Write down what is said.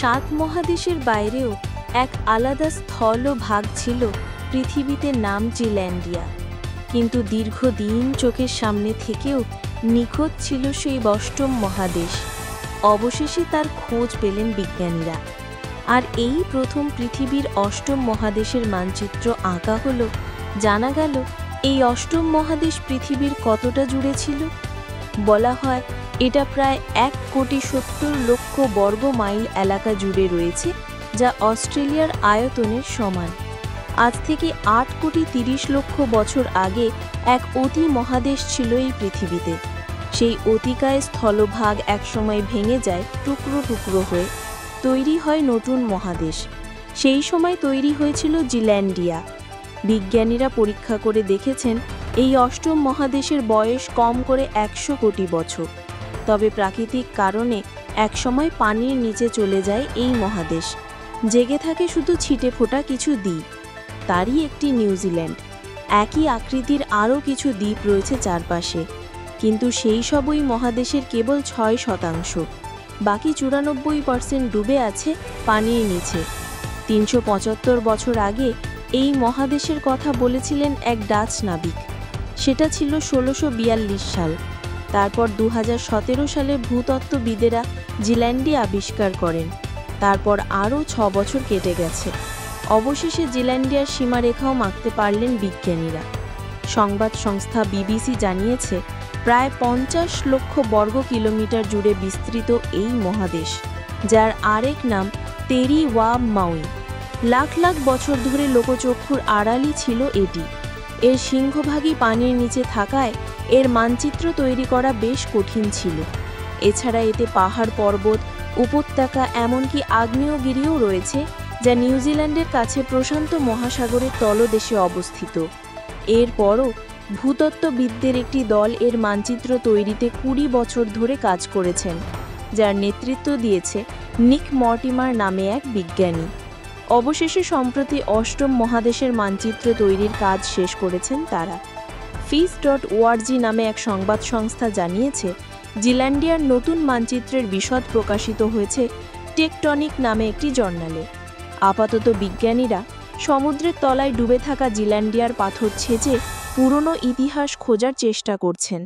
সাত মহাদেশের বাইরেও এক আলাদা স্থল ও ভাগ ছিল পৃথিবীতে, নাম জিল্যান্ডিয়া। কিন্তু দীর্ঘদিন চোখের সামনে থেকেও নিখোঁজ ছিল সেই অষ্টম মহাদেশ। অবশেষে তার খোঁজ পেলেন বিজ্ঞানীরা, আর এই প্রথম পৃথিবীর অষ্টম মহাদেশের মানচিত্র আঁকা হলো। জানা গেল এই অষ্টম মহাদেশ পৃথিবীর কতটা জুড়ে ছিল। বলা হয় এটা প্রায় 1,70,00,000 বর্গ মাইল এলাকা জুড়ে রয়েছে, যা অস্ট্রেলিয়ার আয়তনের সমান। আজ থেকে 8,30,00,000 বছর আগে এক অতি মহাদেশ ছিল এই পৃথিবীতে। সেই অতিকায় স্থলভাগ একসময় ভেঙে যায় টুকরো টুকরো হয়ে, তৈরি হয় নতুন মহাদেশ। সেই সময় তৈরি হয়েছিল জিল্যান্ডিয়া। বিজ্ঞানীরা পরীক্ষা করে দেখেছেন এই অষ্টম মহাদেশের বয়স কম করে 100 কোটি বছর। তবে প্রাকৃতিক কারণে একসময় পানির নিচে চলে যায় এই মহাদেশ। জেগে থাকে শুধু ছিটে ফোটা কিছু দ্বীপ, তারই একটি নিউজিল্যান্ড। একই আকৃতির আরও কিছু দ্বীপ রয়েছে চারপাশে, কিন্তু সেই সবই মহাদেশের কেবল 6%। বাকি 94% ডুবে আছে পানির নিচে। 375 বছর আগে এই মহাদেশের কথা বলেছিলেন এক ডাচ নাবিক। সেটা ছিল 1642 সাল। তারপর 2017 সালে ভূতত্ত্ববিদেরা জিল্যান্ডিয়া আবিষ্কার করেন। তারপর আরও 6 বছর কেটে গেছে। অবশেষে জিল্যান্ডিয়ার সীমারেখাও মাপতে পারলেন বিজ্ঞানীরা। সংবাদ সংস্থা বিবিসি জানিয়েছে প্রায় 50 লক্ষ বর্গ কিলোমিটার জুড়ে বিস্তৃত এই মহাদেশ, যার আরেক নাম তেরি ওয়া মাউই। লাখ লাখ বছর ধরে লোকচক্ষুর আড়ালই ছিল এটি। এর সিংহভাগই পানির নিচে থাকায় এর মানচিত্র তৈরি করা বেশ কঠিন ছিল। এছাড়া এতে পাহাড় পর্বত, উপত্যকা, এমনকি আগ্নেয়গিরিও রয়েছে, যা নিউজিল্যান্ডের কাছে প্রশান্ত মহাসাগরের তলদেশে অবস্থিত। এরপরও ভূতত্ত্ববিদদের একটি দল এর মানচিত্র তৈরিতে 20 বছর ধরে কাজ করেছেন, যার নেতৃত্ব দিয়েছে নিক মর্টিমার নামে এক বিজ্ঞানী। অবশেষে সম্প্রতি অষ্টম মহাদেশের মানচিত্র তৈরির কাজ শেষ করেছেন তারা। Fish.org নামে এক সংবাদ সংস্থা জানিয়েছে জিল্যান্ডিয়ার নতুন মানচিত্রের বিশদ প্রকাশিত হয়েছে টেকটনিক নামে একটি জার্নালে। আপাতত বিজ্ঞানীরা সমুদ্রের তলায় ডুবে থাকা জিল্যান্ডিয়ার পাথর ছেঁচে পুরনো ইতিহাস খোঁজার চেষ্টা করছেন।